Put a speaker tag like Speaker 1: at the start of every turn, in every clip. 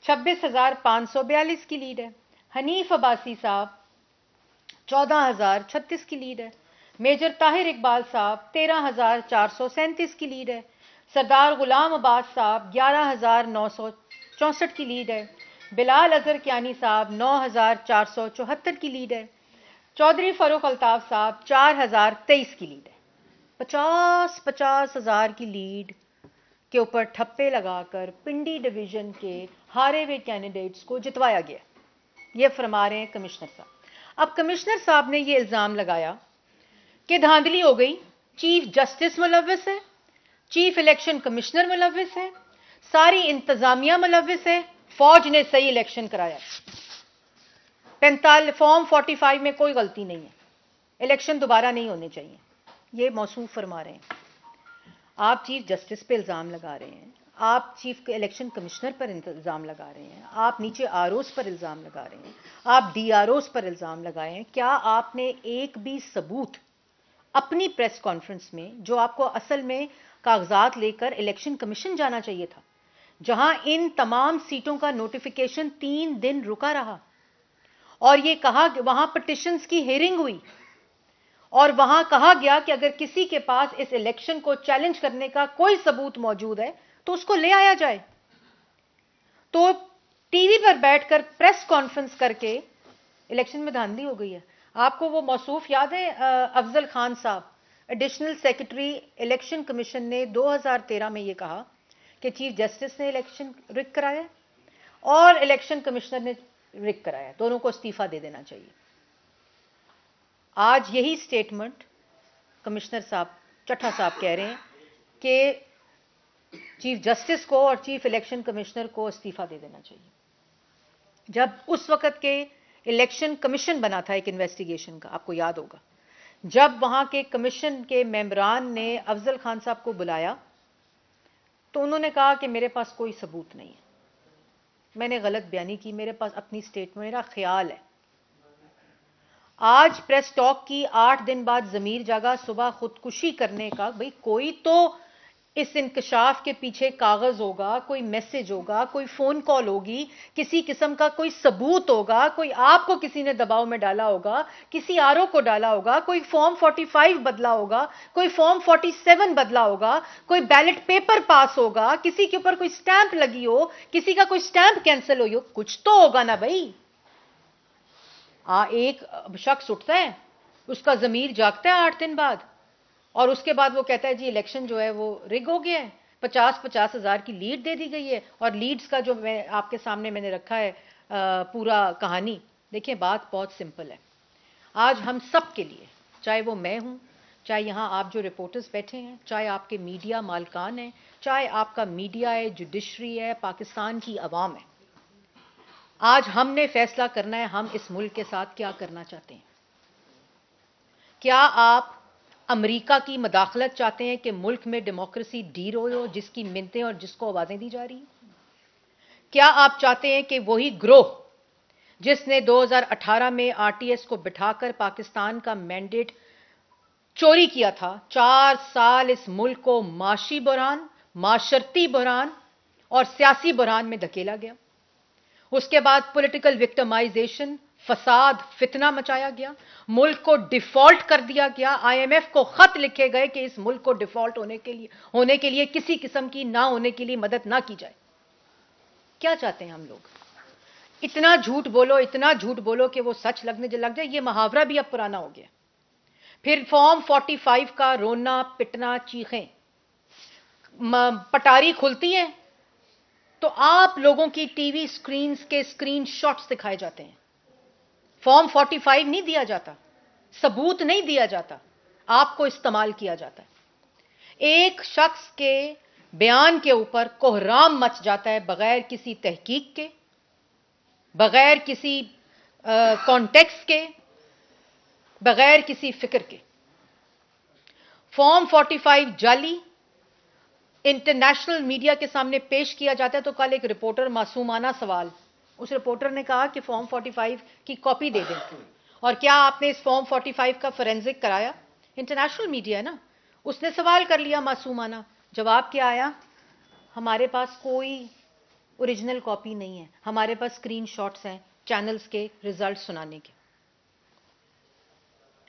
Speaker 1: 26,542 کی لیڈ ہے. حنیف عباسی صاحب 14,036 کی لیڈ ہے. میجر طاہر اقبال صاحب 13,437 کی لیڈ ہے. سردار غلام عباس صاحب 11,964 کی لیڈ ہے. بلال اظہر کیانی صاحب 9,474 کی لیڈ ہے. چودھری فاروق الطاف صاحب 4,023 کی لیڈ ہے. 50,000 کی لیڈ کے اوپر ٹھپے لگا کر پنڈی ڈویژن کے ہارے ہوئے کینڈیڈیٹس کو جتوایا گیا. یہ فرما رہے ہیں کمشنر صاحب. اب کمشنر صاحب نے یہ الزام لگایا کہ دھاندلی ہو گئی، چیف جسٹس ملوث ہے، چیف الیکشن کمشنر ملوث ہے، ساری انتظامیہ ملوث ہے، فوج نے صحیح الیکشن کرایا. فارم 45 میں کوئی غلطی نہیں ہے، الیکشن دوبارہ نہیں ہونے چاہیے. یہ موصوف فرما رہے ہیں. آپ چیف جسٹس پہ الزام لگا رہے ہیں، آپ چیف الیکشن کمشنر پر الزام لگا رہے ہیں، آپ نیچے آر اوز پر الزام لگا رہے ہیں، آپ ڈی آر اوز پر الزام لگائے ہیں. کیا آپ نے ایک بھی ثبوت اپنی پریس کانفرنس میں، جو آپ کو اصل میں کاغذات لے کر الیکشن کمیشن جانا چاہیے تھا، جہاں ان تمام سیٹوں کا نوٹیفیکیشن 3 دن رکا رہا اور یہ کہا کہ وہاں پٹیشنز کی ہیئرنگ ہوئی اور وہاں کہا گیا کہ اگر کسی کے پاس اس الیکشن کو چیلنج کرنے کا کوئی ثبوت موجود ہے تو اس کو لے آیا جائے. تو ٹی وی پر بیٹھ کر پریس کانفرنس کر کے الیکشن میں دھاندلی ہو گئی ہے. آپ کو وہ موصوف یاد ہے افضل خان صاحب ایڈیشنل سیکرٹری الیکشن کمیشن نے 2013 میں یہ کہا کہ چیف جسٹس نے الیکشن رگ کرایا اور الیکشن کمشنر نے رگ کرایا، دونوں کو استعفیٰ دے دینا چاہیے. آج یہی سٹیٹمنٹ کمشنر صاحب چٹھا صاحب کہہ رہے ہیں کہ چیف جسٹس کو اور چیف الیکشن کمشنر کو استعفیٰ دے دینا چاہیے. جب اس وقت کے الیکشن کمیشن بنا تھا ایک انویسٹیگیشن کا، آپ کو یاد ہوگا، جب وہاں کے کمیشن کے ممبران نے افضل خان صاحب کو بلایا تو انہوں نے کہا کہ میرے پاس کوئی ثبوت نہیں ہے، میں نے غلط بیانی کی، میرے پاس اپنی سٹیٹمنٹ، میرا خیال ہے. آج پریس ٹاک کی 8 دن بعد ضمیر جاگا صبح خودکشی کرنے کا. بھئی کوئی تو اس انکشاف کے پیچھے کاغذ ہوگا، کوئی میسج ہوگا، کوئی فون کال ہوگی، کسی قسم کا کوئی ثبوت ہوگا، کوئی آپ کو کسی نے دباؤ میں ڈالا ہوگا، کسی آر او کو ڈالا ہوگا، کوئی فارم 45 بدلا ہوگا، کوئی فارم 47 بدلا ہوگا، کوئی بیلٹ پیپر پاس ہوگا، کسی کے اوپر کوئی سٹیمپ لگی ہو، کسی کا کوئی سٹیمپ کینسل ہوئی ہو، کچھ تو ہوگا نا بھائی. ایک شخص اٹھتا ہے، اس کا ضمیر جاگتا ہے 8 دن بعد اور اس کے بعد وہ کہتا ہے جی الیکشن جو ہے وہ رگ ہو گیا ہے، 50 ہزار کی لیڈ دے دی گئی ہے. اور لیڈز کا جو میں آپ کے سامنے میں نے رکھا ہے پورا کہانی، دیکھیں بات بہت سمپل ہے. آج ہم سب کے لیے، چاہے وہ میں ہوں، چاہے یہاں آپ جو رپورٹرز بیٹھے ہیں، چاہے آپ کے میڈیا مالکان ہیں، چاہے آپ کا میڈیا ہے، جوڈیشری ہے، پاکستان کی عوام ہے، آج ہم نے فیصلہ کرنا ہے ہم اس ملک کے ساتھ کیا کرنا چاہتے ہیں. کیا آپ امریکہ کی مداخلت چاہتے ہیں کہ ملک میں ڈیموکریسی ڈھیر ہو جس کی منتیں اور جس کو آوازیں دی جا رہی ہیں؟ کیا آپ چاہتے ہیں کہ وہی گروہ جس نے 2018 میں آر ٹی ایس کو بٹھا کر پاکستان کا مینڈیٹ چوری کیا تھا، 4 سال اس ملک کو معاشی بحران، معاشرتی بحران اور سیاسی بحران میں دھکیلا گیا، اس کے بعد پولیٹیکل وکٹمائزیشن، فساد، فتنہ مچایا گیا، ملک کو ڈیفالٹ کر دیا گیا، آئی ایم ایف کو خط لکھے گئے کہ اس ملک کو ڈیفالٹ ہونے کے لیے کسی قسم کی نہ ہونے کے لیے مدد نہ کی جائے. کیا چاہتے ہیں ہم لوگ؟ اتنا جھوٹ بولو، اتنا جھوٹ بولو کہ وہ سچ لگ جائے. یہ محاورہ بھی اب پرانا ہو گیا. پھر فارم 45 کا رونا پٹنا چیخیں، پٹاری کھلتی ہے تو آپ لوگوں کی ٹی وی سکرینز کے سکرین شاٹس دکھائے جاتے ہیں. فارم 45 نہیں دیا جاتا، ثبوت نہیں دیا جاتا، آپ کو استعمال کیا جاتا ہے. ایک شخص کے بیان کے اوپر کوہرام مچ جاتا ہے بغیر کسی تحقیق کے، بغیر کسی کانٹیکسٹ کے، بغیر کسی فکر کے. فارم 45 جعلی انٹرنیشنل میڈیا کے سامنے پیش کیا جاتا ہے تو کل ایک رپورٹر معصومانہ سوال، اس رپورٹر نے کہا کہ فارم 45 کی کاپی دے دیں، اور کیا آپ نے اس فارم 45 کا فورینزک کرایا؟ انٹرنیشنل میڈیا ہے نا، اس نے سوال کر لیا معصومانہ. جواب کیا آیا؟ ہمارے پاس کوئی اوریجنل کاپی نہیں ہے. ہمارے پاس اسکرین شاٹس ہیں چینلز کے ریزلٹ سنانے کے.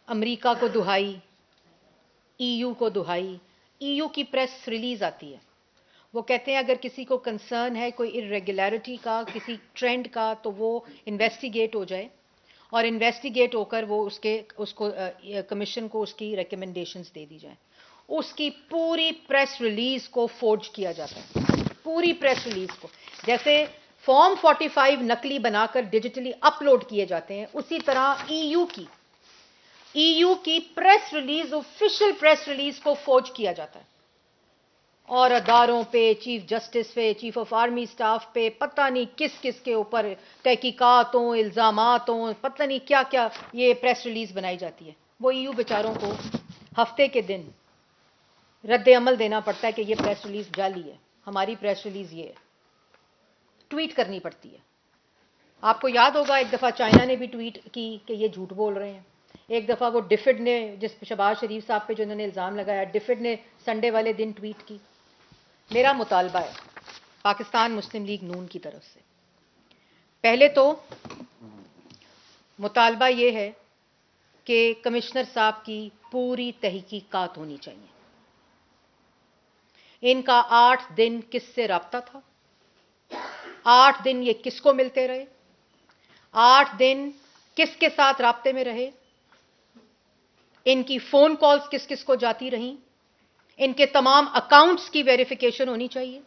Speaker 1: امریکہ کو دہائی, ای یو کو دہائی. ای یو کی پریس ریلیز آتی ہے, وہ کہتے ہیں اگر کسی کو کنسرن ہے کوئی ارریگولیرٹی کا, کسی ٹرینڈ کا, تو وہ انویسٹیگیٹ ہو جائے, اور انویسٹیگیٹ ہو کر وہ اس کو کمیشن کو اس کی ریکمنڈیشنز دے دی جائیں. اس کی پوری پریس ریلیز کو فورج کیا جاتا ہے, پوری پریس ریلیز کو. جیسے فارم 45 نقلی بنا کر ڈیجیٹلی اپلوڈ کیے جاتے ہیں, اسی طرح ای یو کی press release, official press release کو فورج کیا جاتا ہے, اور اداروں پہ, چیف جسٹس پہ, چیف آف آرمی سٹاف پہ, پتہ نہیں کس کس کے اوپر تحقیقات ہوں, الزامات ہوں, پتہ نہیں کیا کیا یہ پریس ریلیز بنائی جاتی ہے. وہ ای یو بیچاروں کو ہفتے کے دن رد عمل دینا پڑتا ہے کہ یہ پریس ریلیز جعلی ہے, ہماری پریس ریلیز یہ ہے, ٹویٹ کرنی پڑتی ہے. آپ کو یاد ہوگا ایک دفعہ چائنا نے بھی ٹویٹ کی کہ یہ جھوٹ بول رہے ہیں. ایک دفعہ وہ ڈفڈ نے, جس شہباز شریف صاحب پہ جو انہوں نے الزام لگایا, ڈفڈ نے سنڈے والے دن ٹویٹ کی. میرا مطالبہ ہے پاکستان مسلم لیگ نون کی طرف سے, پہلے تو مطالبہ یہ ہے کہ کمشنر صاحب کی پوری تحقیقات ہونی چاہیے. ان کا 8 دن کس سے رابطہ تھا, 8 دن یہ کس کو ملتے رہے, 8 دن کس کے ساتھ رابطے میں رہے, ان کی فون کالز کس کس کو جاتی رہیں, ان کے تمام اکاؤنٹس کی ویریفیکیشن ہونی چاہیے.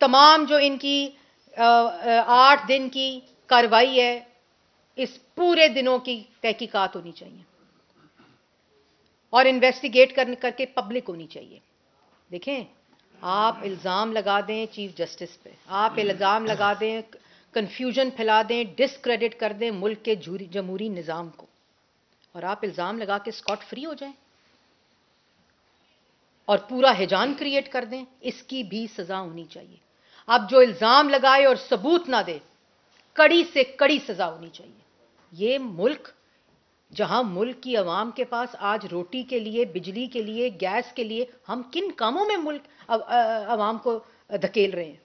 Speaker 1: تمام جو ان کی 8 دن کی کارروائی ہے, اس پورے دنوں کی تحقیقات ہونی چاہیے, اور انویسٹیگیٹ کر کے پبلک ہونی چاہیے. دیکھیں, آپ الزام لگا دیں چیف جسٹس پہ, آپ الزام لگا دیں, کنفیوژن پھیلا دیں, ڈسکریڈٹ کر دیں ملک کے جمہوری نظام کو, اور آپ الزام لگا کے اسکاٹ فری ہو جائیں اور پورا ہیجان کریٹ کر دیں, اس کی بھی سزا ہونی چاہیے. اب جو الزام لگائے اور ثبوت نہ دے, کڑی سے کڑی سزا ہونی چاہیے. یہ ملک, جہاں ملک کی عوام کے پاس آج روٹی کے لیے, بجلی کے لیے, گیس کے لیے, ہم کن کاموں میں ملک عوام کو دھکیل رہے ہیں,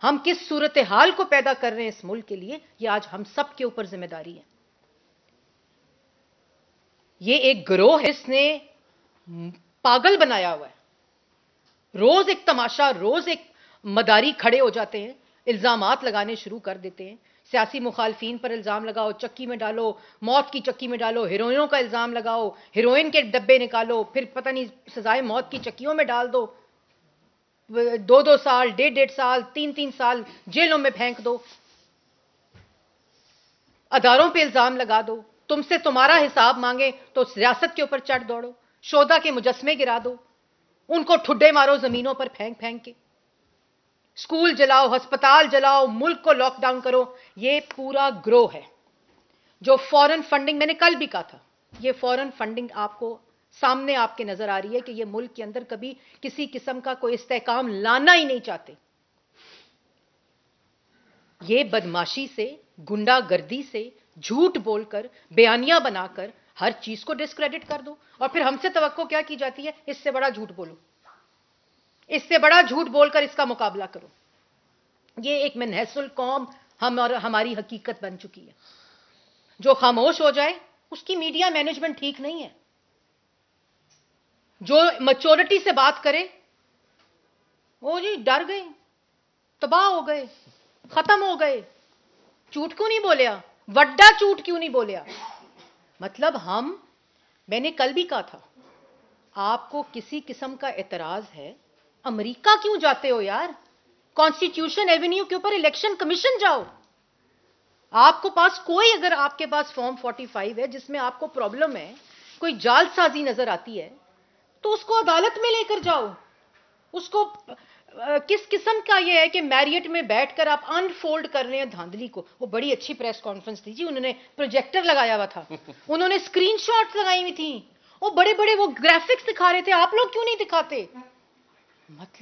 Speaker 1: ہم کس صورتحال کو پیدا کر رہے ہیں اس ملک کے لیے, یہ آج ہم سب کے اوپر ذمہ داری ہے. یہ ایک گروہ ہے جس نے پاگل بنایا ہوا ہے. روز ایک تماشا, روز ایک مداری کھڑے ہو جاتے ہیں, الزامات لگانے شروع کر دیتے ہیں. سیاسی مخالفین پر الزام لگاؤ, چکی میں ڈالو, موت کی چکی میں ڈالو, ہیروئنوں کا الزام لگاؤ, ہیروئن کے ڈبے نکالو, پھر پتہ نہیں سزائے موت کی چکیوں میں ڈال دو, 2 سال, 1.5 سال, 3 سال جیلوں میں پھینک دو, اداروں پہ الزام لگا دو, تم سے تمہارا حساب مانگے تو ریاست کے اوپر چڑھ دوڑو, شہداء کے مجسمے گرا دو, ان کو ٹھڈے مارو زمینوں پر پھینک پھینک کے, اسکول جلاؤ, ہسپتال جلاؤ, ملک کو لاک ڈاؤن کرو. یہ پورا گروہ ہے جو فورن فنڈنگ, میں نے کل بھی کہا تھا, یہ فورن فنڈنگ آپ کو سامنے آپ کے نظر آ رہی ہے کہ یہ ملک کے اندر کبھی کسی قسم کا کوئی استحکام لانا ہی نہیں چاہتے. یہ بدماشی سے, گنڈا گردی سے, جھوٹ بول کر, بیانیہ بنا کر ہر چیز کو ڈسکریڈٹ کر دو, اور پھر ہم سے توقع کیا کی جاتی ہے, اس سے بڑا جھوٹ بولو, اس سے بڑا جھوٹ بول کر اس کا مقابلہ کرو. یہ ایک منحص القوم ہم اور ہماری حقیقت بن چکی ہے. جو خاموش ہو جائے اس کی میڈیا مینجمنٹ ٹھیک نہیں ہے, جو میچورٹی سے بات کرے, وہ جی ڈر گئے, تباہ ہو گئے, ختم ہو گئے, جھوٹ کیوں نہیں بولیا, وڈا جھوٹ کیوں نہیں بولیا. مطلب میں نے کل بھی کہا تھا, آپ کو کسی قسم کا اعتراض ہے, امریکہ کیوں جاتے ہو یار, کانسٹیٹیوشن ایونیو کے اوپر الیکشن کمیشن جاؤ. آپ کو پاس کوئی, اگر آپ کے پاس فارم 45 ہے جس میں آپ کو پرابلم ہے, کوئی جال سازی نظر آتی ہے, تو اس کو عدالت میں لے کر جاؤ. اس کو کس قسم کا یہ ہے کہ میریٹ میں بیٹھ کر آپ انفولڈ کر رہے ہیں دھاندلی کو. وہ بڑی اچھی پریس کانفرنس تھی جی, انہوں نے پروجیکٹر لگایا ہوا تھا, انہوں نے اسکرین شاٹس لگائی ہوئی تھیں, وہ بڑے بڑے وہ گرافکس دکھا رہے تھے, آپ لوگ کیوں نہیں دکھاتے. مطلب